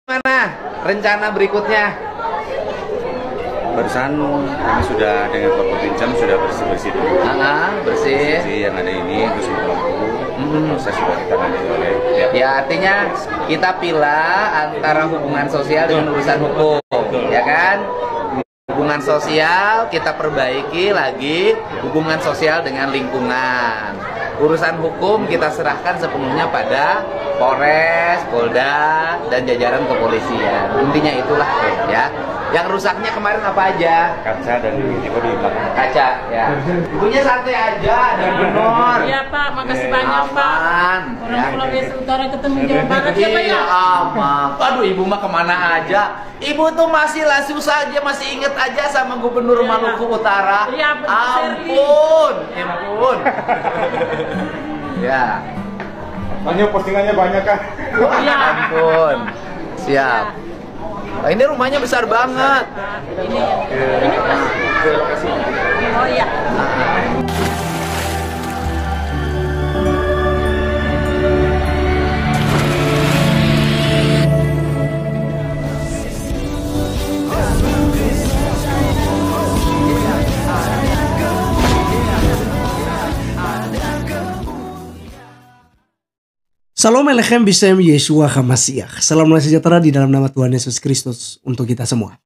Gimana rencana berikutnya? Barusan kami sudah dengan Pak Pincam sudah bersih-bersih dulu. Bersih. Yang ada ini terus proses sudah ditangani oleh pihak. Ya artinya kita pilah antara hubungan sosial dengan urusan hukum, ya kan? Hubungan sosial kita perbaiki lagi, hubungan sosial dengan lingkungan. Urusan hukum kita serahkan sepenuhnya pada Polres, Polda, dan jajaran kepolisian. Intinya itulah ya. Yang rusaknya kemarin apa aja? Kaca dan ini kok di belakang. Kaca, ya. Ibunya santai aja, dan benar. Iya Pak, makasih banyak Pak. Aman. Orang Sulawesi Utara ketemu Jawa Barat ya Pak ya. Iya, aman. Aduh, ibu mah kemana aja? Ibu tuh masih lah susah aja, masih inget aja sama Gubernur Iya, Maluku Utara. Iya, betul. Ampun, ampun. Ya. Banyak postingannya banyak kan? Iya. Ampun. Siap. Nah, ini rumahnya besar banget. Ini Pak. Oh iya. Salam Alechem Bishem Yeshua HaMashiach. Salam damai sejahtera di dalam nama Tuhan Yesus Kristus untuk kita semua.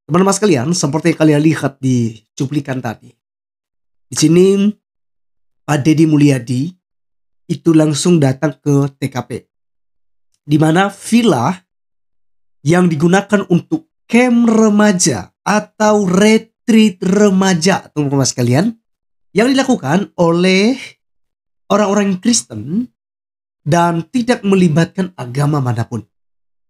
Teman-teman sekalian, seperti yang kalian lihat di cuplikan tadi. Di sini Pak Deddy Mulyadi itu langsung datang ke TKP. Di mana villa yang digunakan untuk camp remaja atau retreat remaja, teman-teman sekalian, yang dilakukan oleh orang-orang Kristen dan tidak melibatkan agama manapun.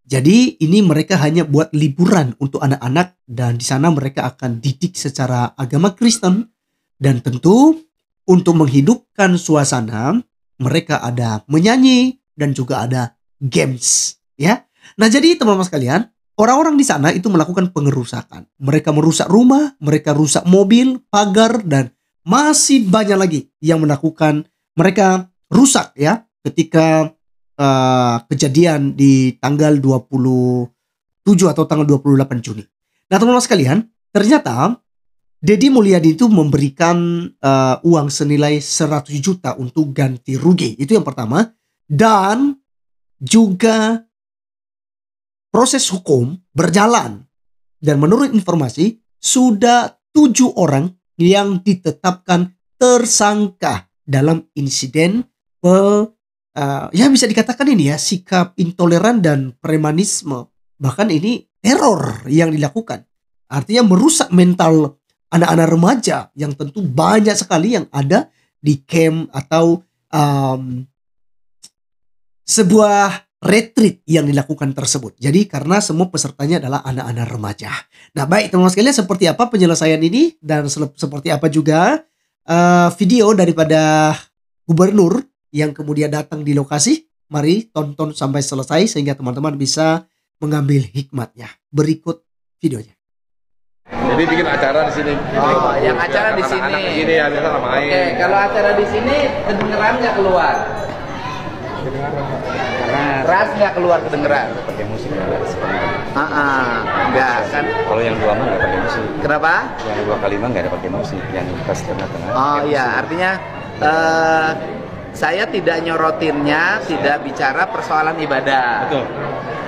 Jadi ini mereka hanya buat liburan untuk anak-anak dan di sana mereka akan didik secara agama Kristen dan tentu untuk menghidupkan suasana mereka ada menyanyi dan juga ada games ya. Nah jadi teman-teman sekalian, orang-orang di sana itu melakukan pengerusakan. Mereka merusak rumah, mereka rusak mobil, pagar dan masih banyak lagi yang melakukan mereka rusak ya. Ketika kejadian di tanggal 27 atau tanggal 28 Juni. Nah teman-teman sekalian, ternyata Deddy Mulyadi itu memberikan uang senilai 100 juta untuk ganti rugi. Itu yang pertama. Dan juga proses hukum berjalan. Dan menurut informasi, sudah 7 orang yang ditetapkan tersangka dalam insiden ya bisa dikatakan ini ya sikap intoleran dan premanisme, bahkan ini teror yang dilakukan, artinya merusak mental anak-anak remaja yang tentu banyak sekali yang ada di camp atau sebuah retreat yang dilakukan tersebut. Jadi karena semua pesertanya adalah anak-anak remaja. Nah baik teman-teman sekalian, seperti apa penyelesaian ini dan seperti apa juga video daripada gubernur yang kemudian datang di lokasi. Mari tonton sampai selesai sehingga teman-teman bisa mengambil hikmatnya. Berikut videonya. Jadi bikin acara di sini. Oh, yang acara di sini. Anak-anak di sini ya biasa main. Oke, kalau acara di sini kedengeran nggak keluar? Keras nggak keluar kedengeran? Pakai musik ya. Enggak kan? Kalau yang dua mah nggak pakai musik. Kenapa? Yang dua kali mah nggak ada pakai musik. Yang pas tengah-tengah. Oh iya, artinya saya tidak nyorotinnya, tidak bicara persoalan ibadah. Betul.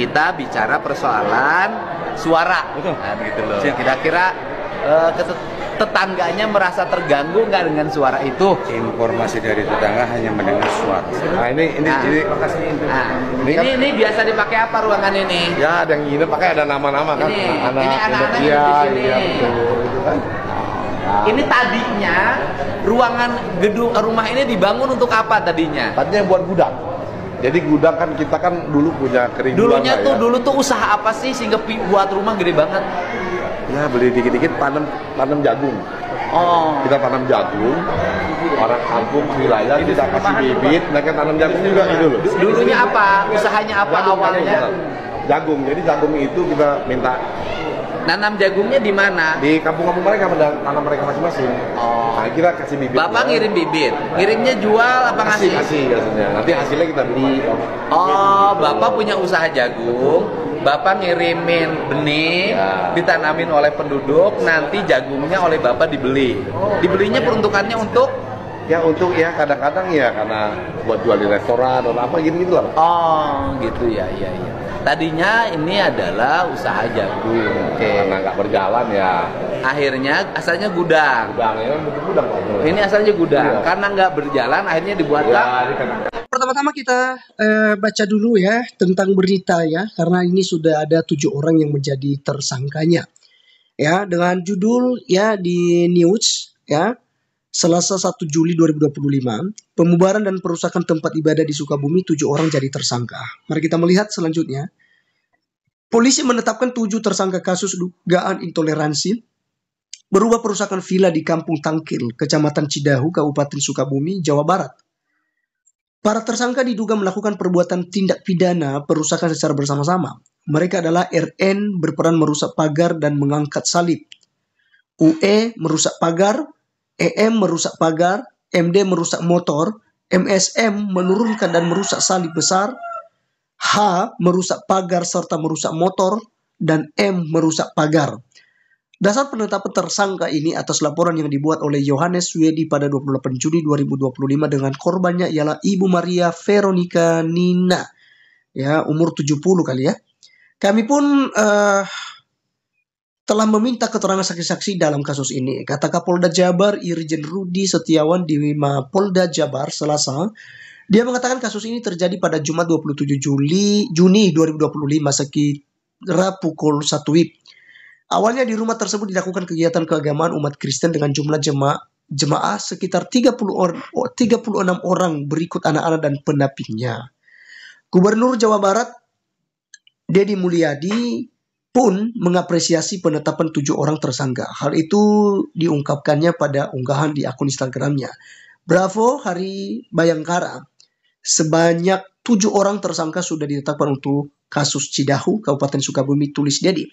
Kita bicara persoalan suara. Betul. Nah, begitu loh. Siap. Kira-kira tetangganya merasa terganggu nggak dengan suara itu? Informasi dari tetangga hanya mendengar suara. Nah ini lokasi itu. Nah, ini biasa dipakai apa ruangan ini? Ya ada yang ini pakai ada nama-nama kan. Ini anak-anak iya, di sini. iya betul. Itu kan. Ini tadinya ruangan gedung rumah ini dibangun untuk apa tadinya? Tadinya buat gudang. Jadi gudang kan kita kan dulu punya kerinduan. Dulu tuh usaha apa sih sehingga buat rumah gede banget? Ya beli dikit-dikit tanam jagung. Oh. Kita tanam jagung. Orang kampung wilayah kita kasih bibit, mereka tanam jagung juga gitu loh. Dulunya apa? Usahanya apa awalnya? Jagung. Jadi jagung itu kita minta Nanam jagungnya di mana? Di kampung-kampung mereka, tanam mereka masing-masing. Oh. Nah, kita kasih bibit. Bapak ngirim bibit. Ngirimnya jual apa ngasih? Kasih hasilnya. Nanti hasilnya kita beli. Oh, Bapak punya usaha jagung. Bapak ngirimin benih, Ya. ditanamin oleh penduduk, nanti jagungnya oleh Bapak dibeli. Dibelinya peruntukannya untuk? Ya untuk ya kadang-kadang ya karena buat jual di restoran atau apa gitu lah. Oh, gitu ya, iya. Tadinya ini adalah usaha jagung. Oke. Karena nggak berjalan ya. Akhirnya asalnya gudang. Gudangnya kan bentuk gudang Pak. Ini asalnya gudang. Iya. Karena nggak berjalan, akhirnya dibuatlah. Ya, ini kan. Pertama-tama kita baca dulu ya tentang berita ya, karena ini sudah ada 7 orang yang menjadi tersangkanya. Ya, dengan judul ya di news ya, Selasa 1 Juli 2025, pembubaran dan perusakan tempat ibadah di Sukabumi, 7 orang jadi tersangka. Mari kita melihat selanjutnya. Polisi menetapkan 7 tersangka kasus dugaan intoleransi berupa perusakan villa di Kampung Tangkil, Kecamatan Cidahu, Kabupaten Sukabumi, Jawa Barat. Para tersangka diduga melakukan perbuatan tindak pidana perusakan secara bersama-sama. Mereka adalah RN berperan merusak pagar dan mengangkat salib, UE merusak pagar, EM merusak pagar, MD merusak motor, MSM menurunkan dan merusak salib besar, H merusak pagar serta merusak motor, dan M merusak pagar. Dasar penetapan tersangka ini atas laporan yang dibuat oleh Yohanes Wedi pada 28 Juni 2025 dengan korbannya ialah Ibu Maria Veronica Nina, ya umur 70 kali ya. Kami pun telah meminta keterangan saksi-saksi dalam kasus ini. Kata Kapolda Jabar Irjen Rudi Setiawan di Mapolda Jabar Selasa, dia mengatakan kasus ini terjadi pada Jumat 27 Juni 2025 sekira pukul 1 WIB. Awalnya di rumah tersebut dilakukan kegiatan keagamaan umat Kristen dengan jumlah jemaah sekitar 36 orang berikut anak-anak dan pendampingnya. Gubernur Jawa Barat Deddy Mulyadi pun mengapresiasi penetapan 7 orang tersangka. Hal itu diungkapkannya pada unggahan di akun Instagramnya. Bravo Hari Bayangkara. Sebanyak 7 orang tersangka sudah ditetapkan untuk kasus Cidahu, Kabupaten Sukabumi, tulis Deddy.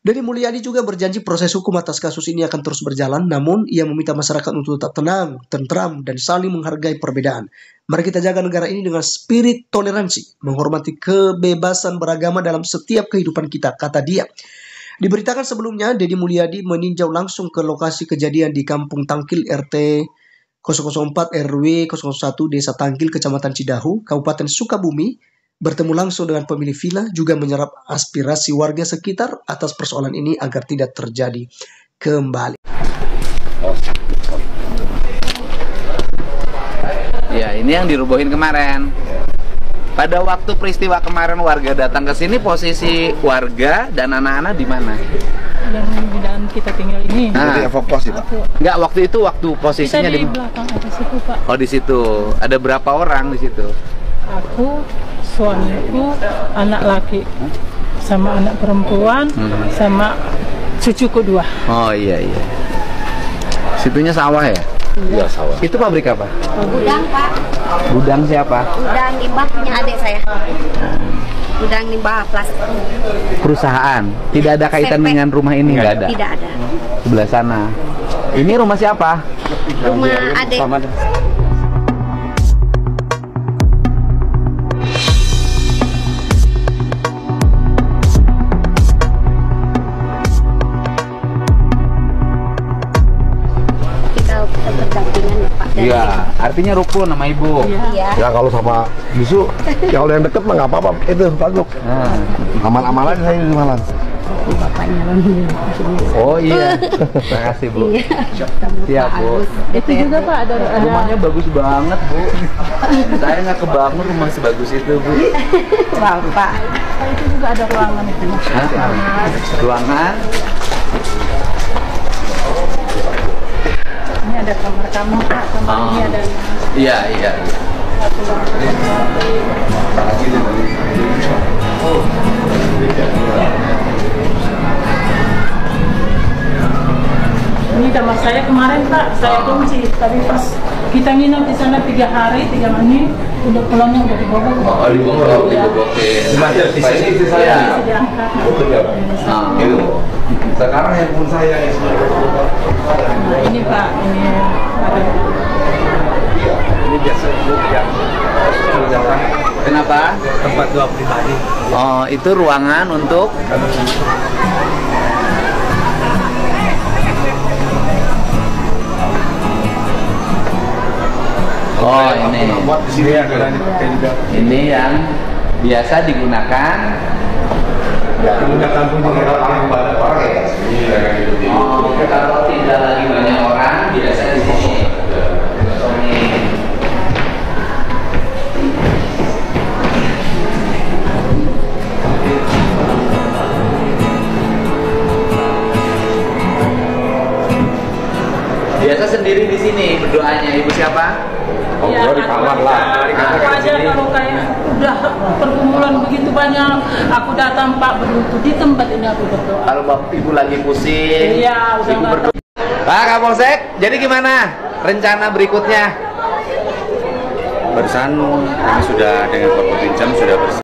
Deddy Mulyadi juga berjanji proses hukum atas kasus ini akan terus berjalan, namun ia meminta masyarakat untuk tetap tenang, tentram, dan saling menghargai perbedaan. Mari kita jaga negara ini dengan spirit toleransi, menghormati kebebasan beragama dalam setiap kehidupan kita, kata dia. Diberitakan sebelumnya, Deddy Mulyadi meninjau langsung ke lokasi kejadian di Kampung Tangkil RT 004 RW 01 Desa Tangkil, Kecamatan Cidahu, Kabupaten Sukabumi, bertemu langsung dengan pemilik villa, juga menyerap aspirasi warga sekitar atas persoalan ini agar tidak terjadi kembali. Ya, ini yang dirubuhin kemarin. Pada waktu peristiwa kemarin warga datang ke sini, posisi warga dan anak-anak di mana? Yang di dalam kita tinggal ini. Nah, evakuasi Pak. enggak, waktu itu waktu Kita posisinya di belakang atas situ, Pak. Oh, di situ. Ada berapa orang di situ? Aku, suamiku, anak laki, sama anak perempuan, sama cucuku 2. Oh iya. Situnya sawah ya? Iya sawah. Itu pabrik apa? Gudang, Pak. Gudang siapa? Gudang limbah punya adik saya. Gudang limbah plastik. Perusahaan. Tidak ada kaitan Sepet. dengan rumah ini, nggak ada? Tidak ada. Sebelah sana. Ini rumah siapa? Rumah adik. Kita berdampingan ya, Pak. Dan Iya, artinya rukun sama ibu. Iya. Ya kalau sama bisu, ya kalau yang deket mah nggak apa-apa. Itu bagus. Nah. Aman-aman aja saya di mana. Bapaknya alhamdulillah. Oh iya, terima kasih Bu. Siap Bu. Itu juga, Pak, ada Rumahnya bagus banget Bu. Saya nggak kebangun rumah sebagus itu Bu. Bapak. itu juga ada ruangan itu. Hah? Ruangan. Ini ada kamar-kamar, Pak. Kamar ini ada Iya. ini kamar saya kemarin, Pak. Saya kunci, tapi pas kita Kita nginap di sana 3 hari, 3 malam. Udah pulangnya udah dibobok. Oh, dibobokin. Di sini istri saya. Diangkat. Gitu. Sekarang handphone saya ini. Nah, ini Pak, ini ada. Ini biasa yang kerjakan Kenapa? tempat doa pribadi. Oh, itu ruangan untuk Oh, ini. Buat di sini ada dipakai juga. Ini yang biasa digunakan. Menggunakan orang banyak orang ya. Iya kan gitu. Oh, kalau tidak lagi banyak orang, biasa di sini. Biasa sendiri di sini berdoanya. Ibu siapa? Oh, Ya, di kamar lah. Aku aja kalau kayak udah pergumulan begitu banyak, aku datang Pak berlutut di tempat ini aku berdoa. Kalau bapak ibu lagi pusing, Iya, udah ibu nggak berdoa. Pak Kapolsek, jadi gimana rencana berikutnya? Barusan kami sudah dengan Korporat Pinjam sudah bersama